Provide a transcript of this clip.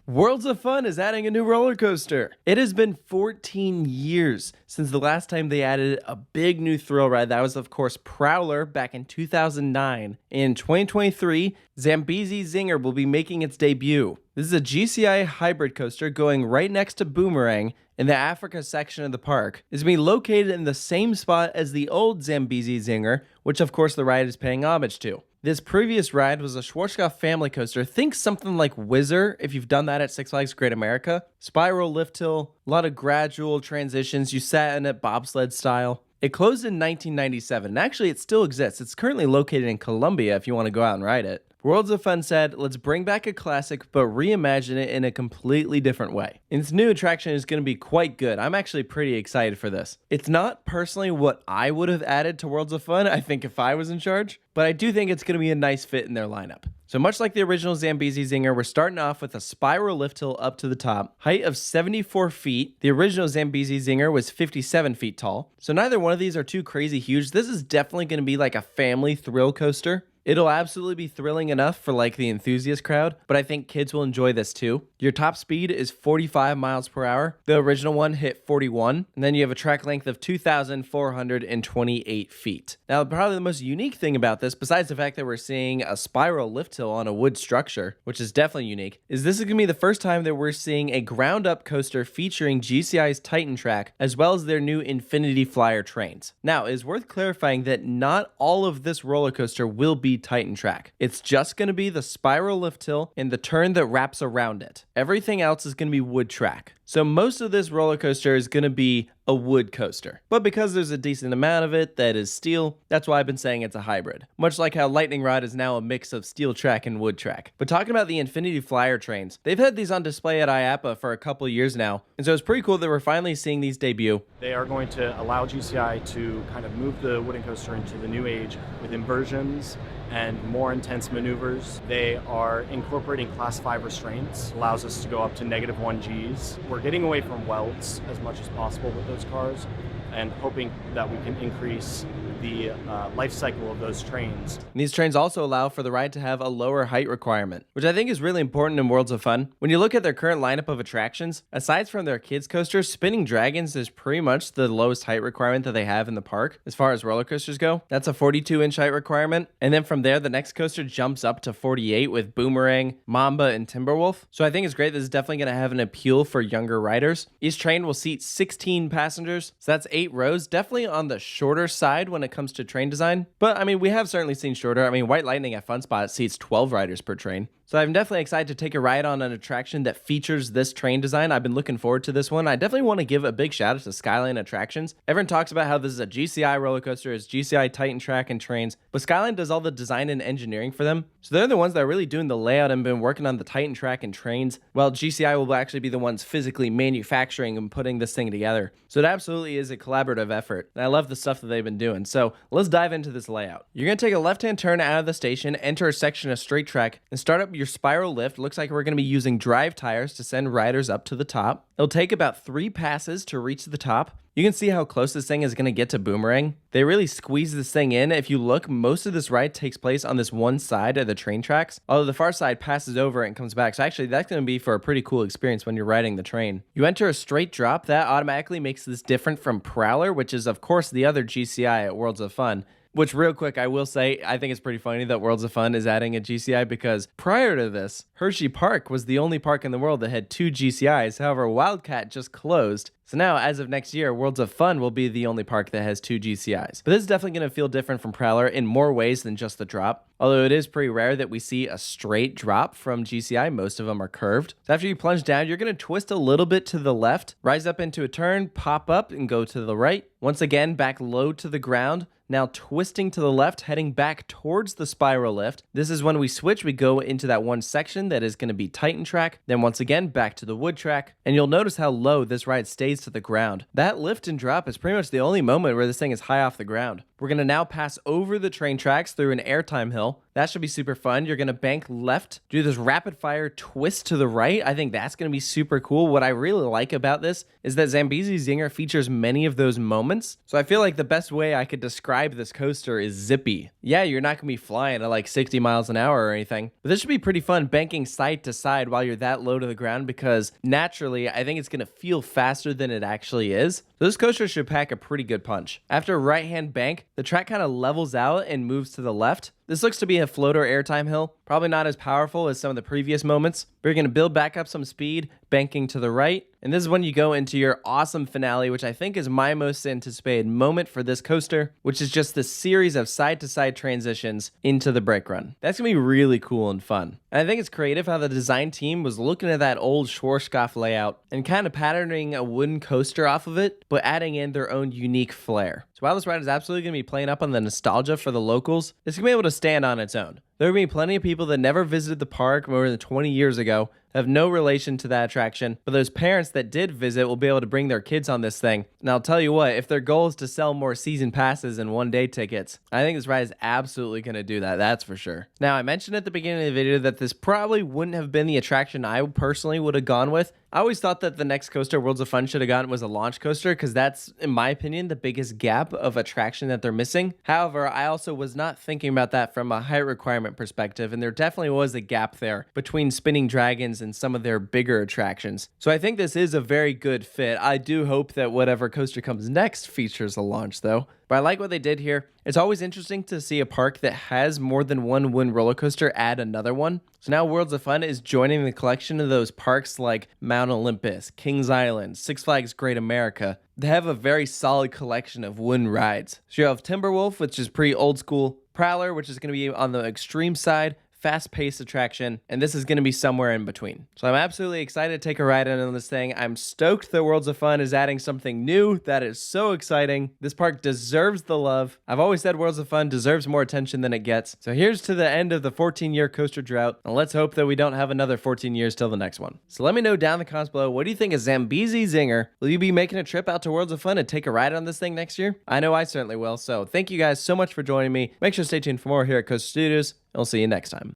Worlds of Fun is adding a new roller coaster. It has been 14 years since the last time they added a big new thrill ride. That was, of course, Prowler back in 2009. In 2023, Zambezi Zinger will be making its debut. This is a GCI hybrid coaster going right next to Boomerang in the Africa section of the park. It's going to be located in the same spot as the old Zambezi Zinger, which of course the ride is paying homage to. This previous ride was a Schwarzkopf family coaster. Think something like Whizzer, if you've done that at Six Flags Great America. Spiral lift hill, a lot of gradual transitions. You sat in it bobsled style. It closed in 1997, and actually it still exists. It's currently located in Colombia if you want to go out and ride it. Worlds of Fun said, let's bring back a classic, but reimagine it in a completely different way. And this new attraction is going to be quite good. I'm actually pretty excited for this. It's not personally what I would have added to Worlds of Fun, I think, if I was in charge, but I do think it's going to be a nice fit in their lineup. So much like the original Zambezi Zinger, we're starting off with a spiral lift hill up to the top, height of 74 feet. The original Zambezi Zinger was 57 feet tall. So neither one of these are too crazy huge. This is definitely going to be like a family thrill coaster. It'll absolutely be thrilling enough for like the enthusiast crowd, but I think kids will enjoy this too. Your top speed is 45 miles per hour. The original one hit 41, and then you have a track length of 2,428 feet. Now, probably the most unique thing about this, besides the fact that we're seeing a spiral lift hill on a wood structure, which is definitely unique, is this is going to be the first time that we're seeing a ground-up coaster featuring GCI's Titan track, as well as their new Infinity Flyer trains. Now, it is worth clarifying that not all of this roller coaster will be Titan track. It's just going to be the spiral lift hill and the turn that wraps around it. Everything else is going to be wood track. So most of this roller coaster is going to be a wood coaster. But because there's a decent amount of it that is steel, that's why I've been saying it's a hybrid. Much like how Lightning Rod is now a mix of steel track and wood track. But talking about the Infinity Flyer trains, they've had these on display at IAAPA for a couple years now. And so it's pretty cool that we're finally seeing these debut. They are going to allow GCI to kind of move the wooden coaster into the new age with inversions and more intense maneuvers. They are incorporating class 5 restraints, allows us to go up to -1 Gs. We're getting away from welds as much as possible with those cars and hoping that we can increase the life cycle of those trains. And these trains also allow for the ride to have a lower height requirement, which I think is really important in Worlds of Fun. When you look at their current lineup of attractions, aside from their kids coaster, Spinning Dragons is pretty much the lowest height requirement that they have in the park as far as roller coasters go. That's a 42-inch height requirement. And then from there, the next coaster jumps up to 48 with Boomerang, Mamba, and Timberwolf. So I think it's great. This is definitely going to have an appeal for younger riders. Each train will seat 16 passengers. So that's 8 rows, definitely on the shorter side when it comes to train design. But I mean, we have certainly seen shorter. I mean, White Lightning at Fun Spot seats 12 riders per train. So I'm definitely excited to take a ride on an attraction that features this train design. I've been looking forward to this one. I definitely want to give a big shout out to Skyline Attractions. Everyone talks about how this is a GCI roller coaster, it's GCI Titan track and trains, but Skyline does all the design and engineering for them. So they're the ones that are really doing the layout and been working on the Titan track and trains, while GCI will actually be the ones physically manufacturing and putting this thing together. So it absolutely is a collaborative effort. And I love the stuff that they've been doing. So let's dive into this layout. You're going to take a left-hand turn out of the station, enter a section of straight track, and start up your spiral lift. Looks like we're going to be using drive tires to send riders up to the top. It'll take about 3 passes to reach the top. You can see how close this thing is going to get to Boomerang. They really squeeze this thing in. If you look, most of this ride takes place on this one side of the train tracks, although the far side passes over and comes back. So actually, that's going to be for a pretty cool experience when you're riding the train. You enter a straight drop. That automatically makes this different from Prowler, which is, of course, the other GCI at Worlds of Fun. Which, real quick, I will say, I think it's pretty funny that Worlds of Fun is adding a GCI because prior to this, Hershey Park was the only park in the world that had 2 GCIs. However, Wildcat just closed. So now, as of next year, Worlds of Fun will be the only park that has 2 GCIs. But this is definitely going to feel different from Prowler in more ways than just the drop. Although it is pretty rare that we see a straight drop from GCI. Most of them are curved. So after you plunge down, you're going to twist a little bit to the left, rise up into a turn, pop up, and go to the right. Once again, back low to the ground. Now twisting to the left, heading back towards the spiral lift. This is when we switch, we go into that one section that is going to be Titan track. Then once again, back to the wood track. And you'll notice how low this ride stays to the ground. That lift and drop is pretty much the only moment where this thing is high off the ground. We're going to now pass over the train tracks through an airtime hill. That should be super fun. You're going to bank left, do this rapid fire twist to the right. I think that's going to be super cool. What I really like about this is that Zambezi Zinger features many of those moments. So I feel like the best way I could describe this coaster is zippy. Yeah, you're not going to be flying at like 60 miles an hour or anything, but this should be pretty fun banking side to side while you're that low to the ground, because naturally I think it's going to feel faster than it actually is. So this coaster should pack a pretty good punch. After a right-hand bank, the track kind of levels out and moves to the left. This looks to be a floater airtime hill, probably not as powerful as some of the previous moments, but you're going to build back up some speed, banking to the right, and this is when you go into your awesome finale, which I think is my most anticipated moment for this coaster, which is just this series of side-to-side transitions into the brake run. That's going to be really cool and fun. And I think it's creative how the design team was looking at that old Schwarzkopf layout and kind of patterning a wooden coaster off of it, but adding in their own unique flair. So while this ride is absolutely going to be playing up on the nostalgia for the locals, it's going to be able to stand on its own. There will be plenty of people that never visited the park more than 20 years ago, have no relation to that attraction, but those parents that did visit will be able to bring their kids on this thing. And I'll tell you what, if their goal is to sell more season passes and one-day tickets, I think this ride is absolutely going to do that, that's for sure. Now, I mentioned at the beginning of the video that this probably wouldn't have been the attraction I personally would have gone with. I always thought that the next coaster Worlds of Fun should have gotten was a launch coaster, because that's, in my opinion, the biggest gap of attraction that they're missing. However, I also was not thinking about that from a height requirement perspective, and there definitely was a gap there between Spinning Dragons and some of their bigger attractions. So I think this is a very good fit. I do hope that whatever coaster comes next features a launch though. But I like what they did here. It's always interesting to see a park that has more than one wooden roller coaster add another one. So now Worlds of Fun is joining the collection of those parks like Mount Olympus, Kings Island, Six Flags Great America. They have a very solid collection of wooden rides. So you have Timberwolf, which is pretty old school, Prowler, which is going to be on the extreme side, fast-paced attraction, and this is going to be somewhere in between. So I'm absolutely excited to take a ride on this thing. I'm stoked that Worlds of Fun is adding something new. That is so exciting. This park deserves the love. I've always said Worlds of Fun deserves more attention than it gets. So here's to the end of the 14-year coaster drought, and let's hope that we don't have another 14 years till the next one. So let me know down in the comments below, what do you think of Zambezi Zinger? Will you be making a trip out to Worlds of Fun and take a ride on this thing next year? I know I certainly will. So thank you guys so much for joining me. Make sure to stay tuned for more here at Coaster Studios. I'll see you next time.